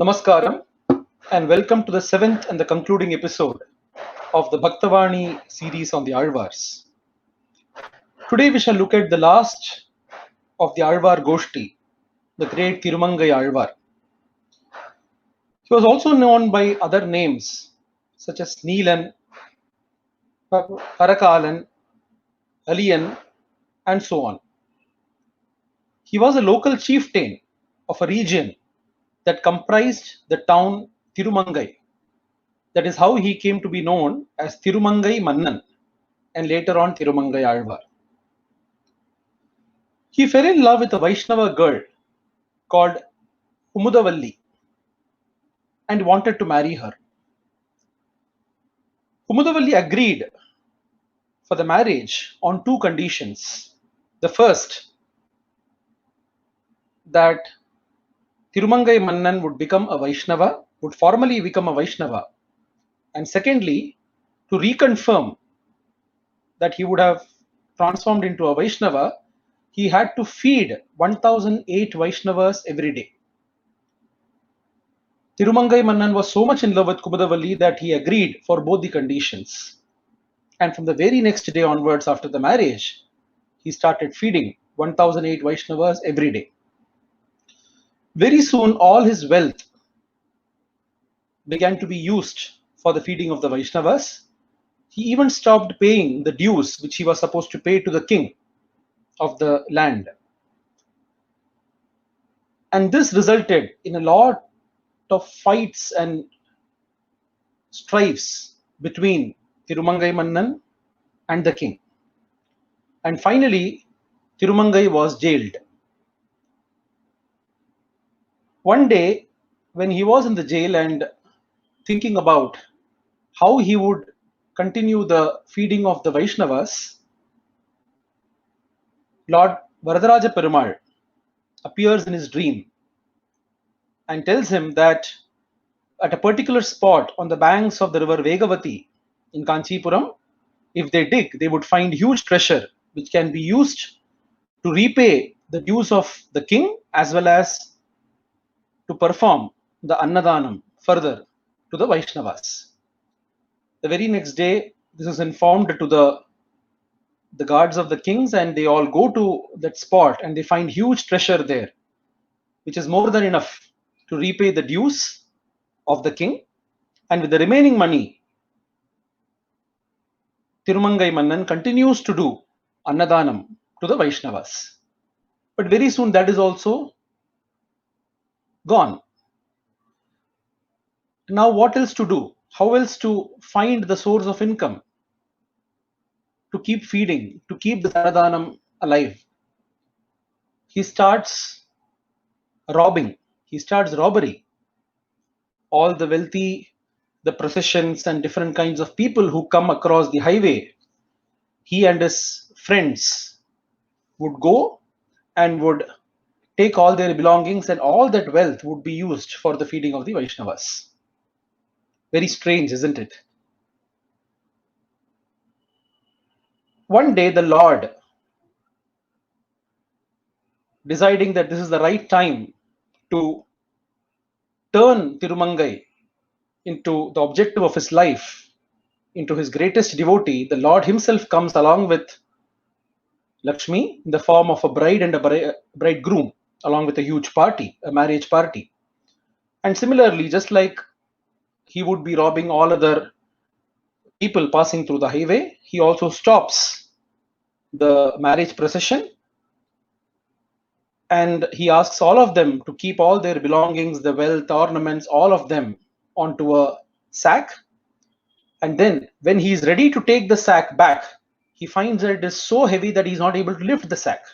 Namaskaram and welcome to the seventh and the concluding episode of the BHAKTA series on the ALVARS. Today we shall look at the last of the Alvar Goshti, the great Tirumangai Alvar. He was also known by other names such as Neelan, Parakalan, Aliyan, and so on. He was a local chieftain of a region that comprised the town Tirumangai. That is how he came to be known as Tirumangai Mannan and later on Tirumangai Alvar. He fell in love with a Vaishnava girl called Hamsadhvani and wanted to marry her. Hamsadhvani agreed for the marriage on two conditions. The first, that Tirumangai Mannan would become a Vaishnava, would formally become a Vaishnava, and secondly, to reconfirm that he would have transformed into a Vaishnava, he had to feed 1008 Vaishnavas every day. Tirumangai Mannan was so much in love with Hamsadhvani that he agreed for both the conditions. And from the very next day onwards after the marriage, he started feeding 1008 Vaishnavas every day. Very soon all his wealth began to be used for the feeding of the Vaishnavas. He even stopped paying the dues which he was supposed to pay to the king of the land. And this resulted in a lot of fights and strifes between Tirumangai Mannan and the king. And finally, Tirumangai was jailed. One day, when he was in the jail and thinking about how he would continue the feeding of the Vaishnavas, Lord Varadaraja Perumal appears in his dream and tells him that at a particular spot on the banks of the river Vegavati in Kanchipuram, if they dig, they would find huge treasure which can be used to repay the dues of the king as well as to perform the Annadanam further to the Vaishnavas. The very next day, this is informed to the guards of the kings, and they all go to that spot and they find huge treasure there, which is more than enough to repay the dues of the king. And with the remaining money, Tirumangai Mannan continues to do Annadanam to the Vaishnavas. But very soon that is also gone. Now what else to do? How else to find the source of income to keep feeding, to keep the Annadanam alive? He starts robbing. He starts robbery. All the wealthy, the processions and different kinds of people who come across the highway, he and his friends would go and would take all their belongings, and all that wealth would be used for the feeding of the Vaishnavas. Very strange, isn't it? One day the Lord, deciding that this is the right time to turn Tirumangai into the objective of his life, into his greatest devotee, the Lord himself comes along with Lakshmi in the form of a bride and a bridegroom, along with a huge party, a marriage party. And similarly, just like he would be robbing all other people passing through the highway, he also stops the marriage procession and he asks all of them to keep all their belongings, the wealth, ornaments, all of them onto a sack. And then when he is ready to take the sack back, he finds that it is so heavy that he is not able to lift the sack.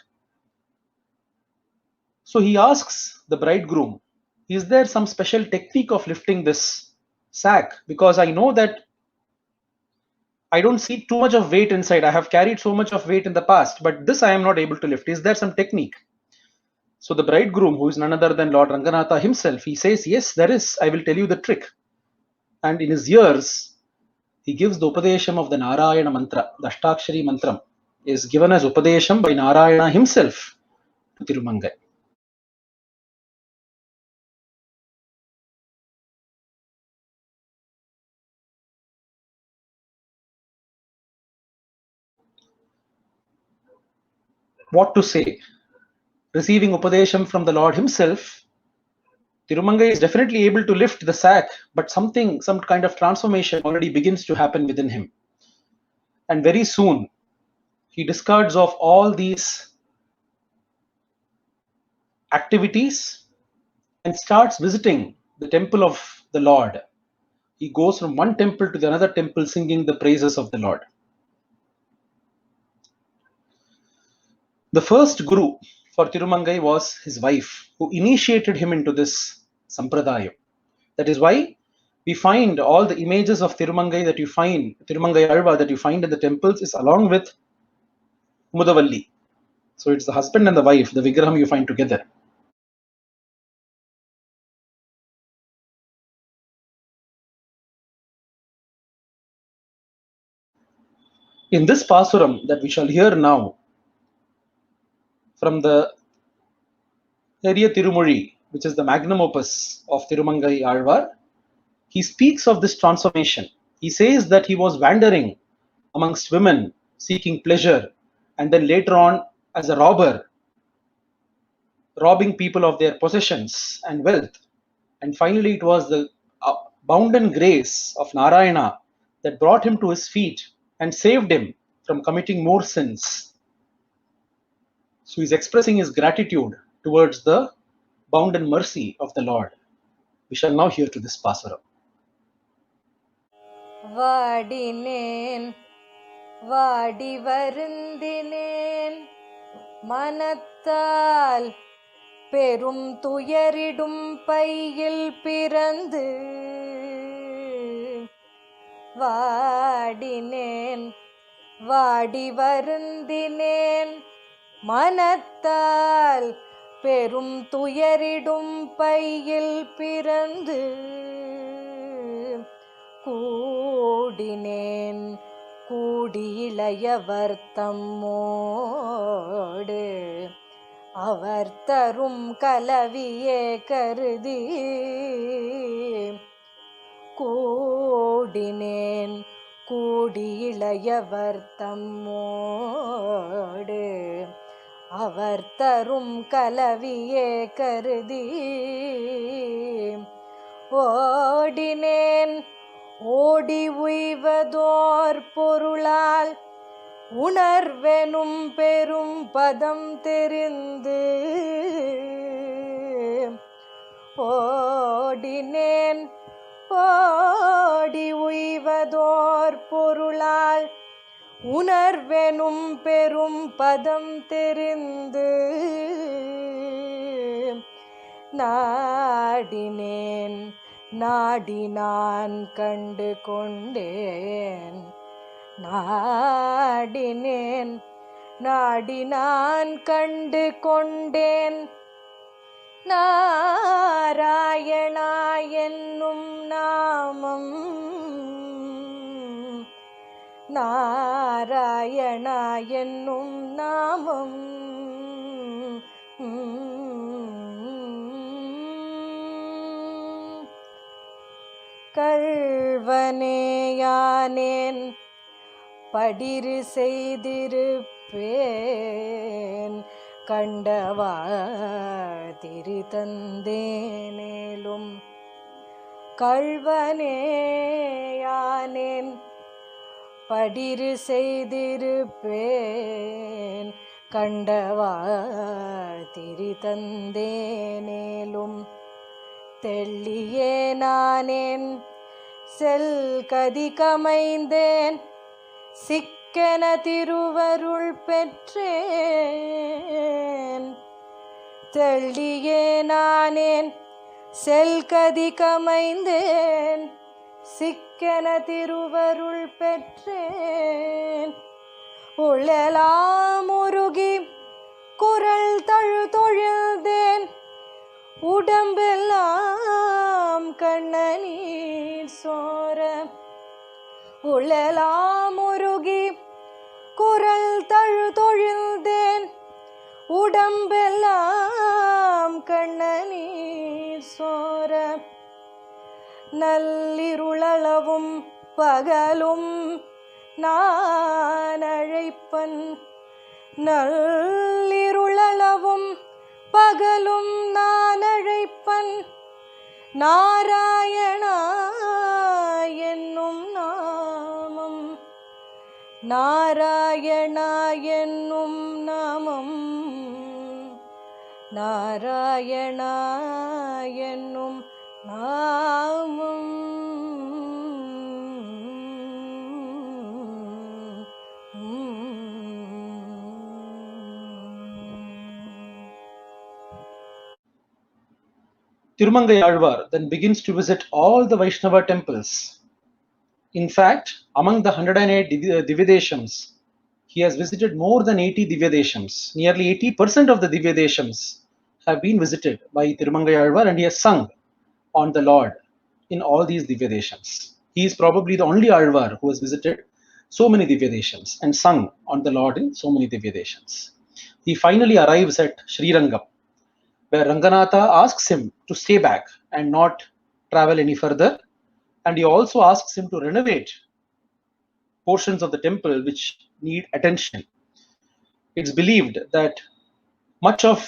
So he asks the bridegroom, is there some special technique of lifting this sack? Because I know that I don't see too much of weight inside. I have carried so much of weight in the past, but this I am not able to lift. Is there some technique? So the bridegroom, who is none other than Lord Ranganatha himself, he says, yes, there is. I will tell you the trick. And in his ears, he gives the Upadesham of the Narayana mantra. The Ashtakshari mantram is given as Upadesham by Narayana himself to Tirumangai. what to say. Receiving Upadesham from the Lord himself, Tirumangai is definitely able to lift the sack, but some kind of transformation already begins to happen within him. And very soon, he discards of all these activities and starts visiting the temple of the Lord. He goes from one temple to the another temple singing the praises of the Lord. The first guru for Tirumangai was his wife, who initiated him into this sampradaya. That is why we find all the images of Tirumangai that you find, Tirumangai Alva that you find in the temples is along with Mudavalli. So it's the husband and the wife, the Vigraham you find together. In this Pasuram that we shall hear now, from the Periya Tirumozhi, which is the magnum opus of Tirumangai Alvar, he speaks of this transformation. He says that he was wandering amongst women seeking pleasure, and then later on as a robber, robbing people of their possessions and wealth. And finally, it was the bounden grace of Narayana that brought him to his feet and saved him from committing more sins. So he's expressing his gratitude towards the bounden mercy of the Lord. We shall now hear to this Pasuram. Vadinen வாடி வருந்தினேன் மனத்தால் பெரும் துயரிடும் பையில் பிறந்து வாடினேன் வாடி வருந்தினேன் மனத்தால் பெரும் துயரிடும் பையில் பிறந்து கூடினேன் கூடி இளையவர் தம்மோடு அவர் தரும் கலவியே கருதி கூடினேன் கூடி இளையவர் தம்மோடு அவர் தரும் கலவியே கருதி ஓடினேன் ஓடி உய்வதோர் பொருளால் உணர்வெனும் பெரும் பதம் தெரிந்து ஓடினேன் ஓடி உய்வதோர் பொருளால் உணர்வெனும் பெரும் பதம் தெரிந்து நாடினேன் நாடி நான் கண்டு கொண்டேன் நாடினேன் நாடி நான் கண்டு கொண்டேன் நாராயணா என்னும் நாமம் நாராயணா என்னும் நாமம் கல்வனேயானேன் படிறு செய்திருப்பேன் கண்டவா திரு தந்தேனேலும் கல்வனேயானேன் படிறு செய்திருப்பேன் கண்டவா திரு தந்தேனேலும் தெள்ளியே நானேன் செல் கதி கமைந்தேன் சிக்கென திருவருள் பெற்றேன் தெள்ளியே நானேன் செல் கதி கமைந்தேன் சிக்கென திருவருள் பெற்றேன் உள்ளெல்லாம் உருகி குரல் தொழுதேன் உடம்பெல்லாம் கண்ணநீர் சோர உள்ளெல்லாம் உருகி குரல் தொழுதேன் உடம்பெல்லாம் கண்ணநீர் சோர நல்லிருளவும் பகலும் நான் அழைப்பன் நல்லிருளவும் பகலும் நான் அழைப்பன் நாராயணா என்னும் நாமம், நாராயணா என்னும் நாமம், நாராயணா என்னும் நாமம். Tirumangai Alvar then begins to visit all the Vaishnava temples. In fact, among the 108 Divyadeshams, he has visited more than 80 Divyadeshams. Nearly 80% of the Divyadeshams have been visited by Tirumangai Alvar, and he has sung on the Lord in all these Divyadeshams. He is probably the only Alvar who has visited so many Divyadeshams and sung on the Lord in so many Divyadeshams. He finally arrives at Srirangam, where Ranganatha asks him to stay back and not travel any further. And he also asks him to renovate portions of the temple which need attention. It's believed that much of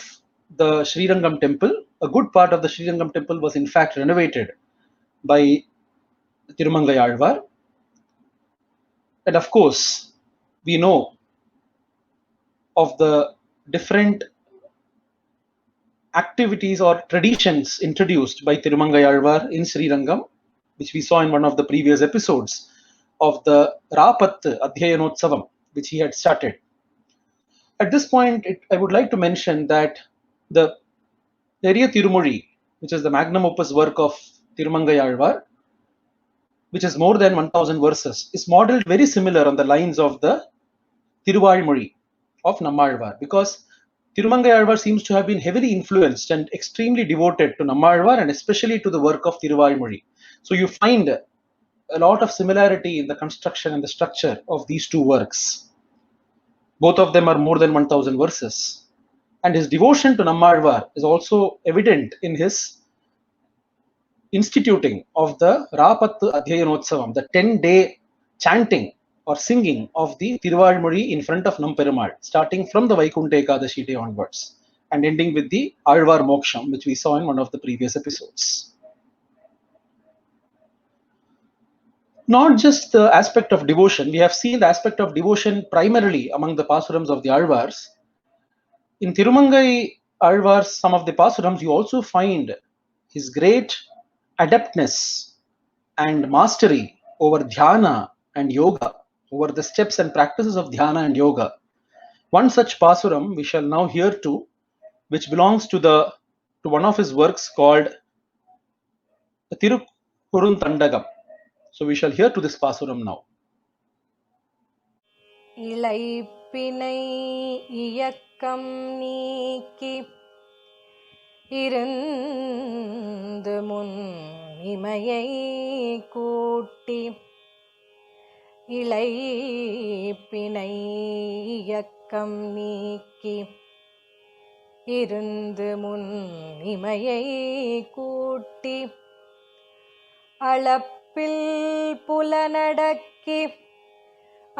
the Srirangam temple, a good part of the Srirangam temple, was in fact renovated by Tirumangai Alvar. And of course, we know of the different activities or traditions introduced by Tirumangai Alvar in Srirangam, which we saw in one of the previous episodes of the Rapat Adhyayanotsavam, which he had started. At this point, I would like to mention that the Periya Tirumozhi, which is the magnum opus work of Tirumangai Alvar, which is more than 1000 verses, is modeled very similar on the lines of the Tiruvalmozhi of Nammalvar, because Tirumangai Alvar seems to have been heavily influenced and extremely devoted to Nammalvar and especially to the work of Tiruvalmozhi. So you find a lot of similarity in the construction and the structure of these two works. Both of them are more than 1000 verses. And his devotion to Nammalvar is also evident in his instituting of the Rapat Adhyayanotsavam, the 10-day chanting or singing of the Tiruvalmozhi in front of Namperumal, starting from the Vaikunta Ekadashi day onwards and ending with the Alvar Moksham, which we saw in one of the previous episodes. Not just the aspect of devotion, we have seen the aspect of devotion primarily among the Pasurams of the Alvars. In Tirumangai Alvars, some of the Pasurams, you also find his great adeptness and mastery over dhyana and yoga, over the steps and practices of dhyana and yoga. One such Pasuram we shall now hear to, which belongs to one of his works called Tirukurundandagam. So we shall hear to this Pasuram now. Ilaipinai iyakkam நீக்கி இருந்து முன் இமையை கூட்டி, இளைப்பினை இயக்கம் நீக்கி இருந்து முன் இமையை கூட்டி, அளப்பில் புலனடக்கி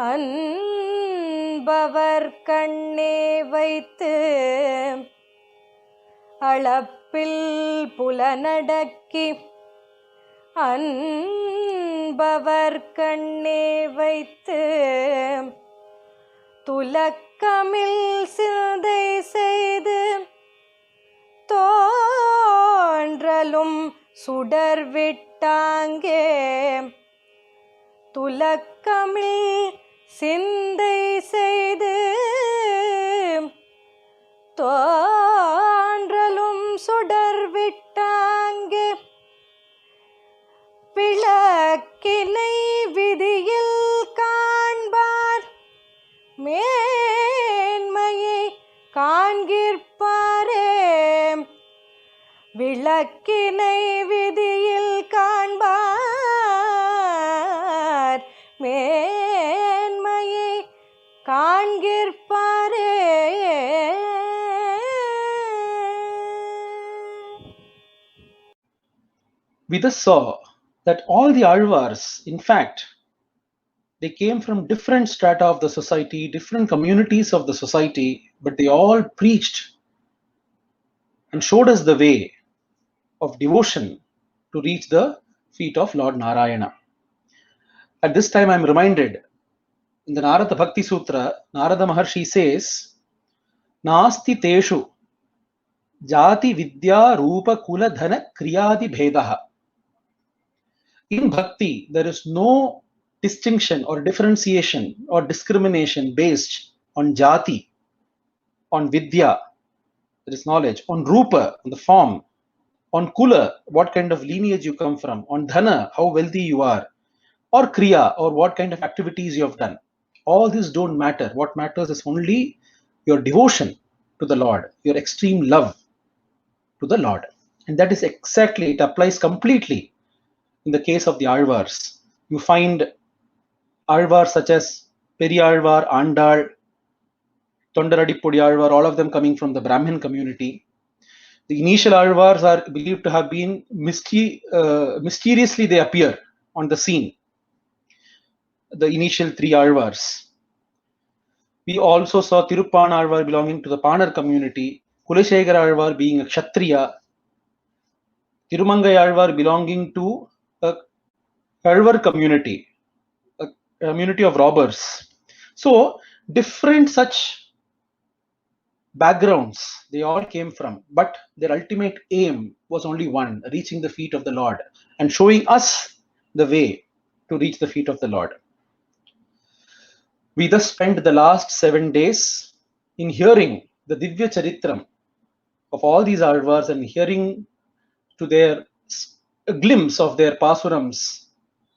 அன்பவர் கண்ணே வைத்து, அளப்பில் புலனடக்கி அன்பவர் கண்ணே வைத்து, துலக்கமில் சிந்தை செய்து தோன்றலும் சுடர்விட்டாங்கே, துலக்கமில் சிந்தை செய்து தோன்றலும் சுடர்விட்டாங்கே, விளக்கினை விதியில் காண்பார் மேன்மையை காண்கிற்பாரே, விளக்கினை விதியில் காண்பார் மேன்மையை காண்கிற்பாரே. We thus saw that all the Alvars, in fact, they came from different strata of the society, different communities of the society, but they all preached and showed us the way of devotion to reach the feet of Lord Narayana. At this time, I'm reminded in the Narada Bhakti Sutra, Narada Maharshi says, Nasti Teshu Jati Vidya Rupa Kula Dhana Kriyadi Bhedaha. In Bhakti, there is no distinction or differentiation or discrimination based on Jati, on Vidya, that is knowledge, on Rupa, on the form, on Kula, what kind of lineage you come from, on Dhana, how wealthy you are, or Kriya, or what kind of activities you have done. All these don't matter. What matters is only your devotion to the Lord, your extreme love to the Lord. And that is exactly, it applies completely in the case of the Alvars. You find Alvars such as Periyalvar, Andal, Tondaradipudi Alvar, all of them coming from the Brahmin community. The initial Alvars are believed to have been mysteriously they appear on the scene. The initial three Alvars. We also saw Tiruppan Alvar belonging to the Panar community, Kulashekara Alvar being a Kshatriya, Tirumangai Alvar belonging to a Kalvar community, a community of robbers. So different such backgrounds they all came from, but their ultimate aim was only one, reaching the feet of the Lord and showing us the way to reach the feet of the Lord. We thus spent the last 7 days in hearing the Divya Charitram of all these Alvars and hearing to their a glimpse of their Pasurams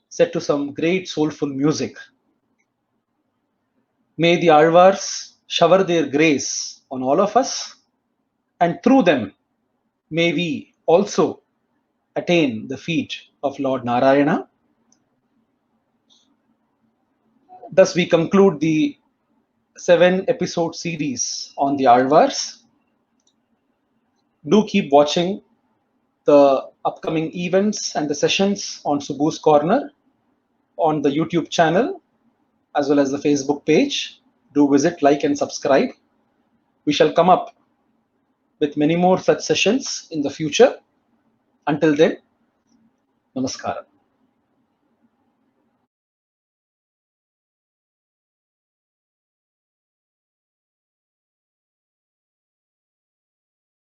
set to some great soulful music. May the Alvars shower their grace on all of us, and through them may we also attain the feet of Lord Narayana. Thus we conclude the 7-episode series on the Alvars. Do keep watching the upcoming events and the sessions on Subbu's Corner on the YouTube channel as well as the Facebook page. Do visit, like and subscribe. We shall come up with many more such sessions in the future. Until then, Namaskaram.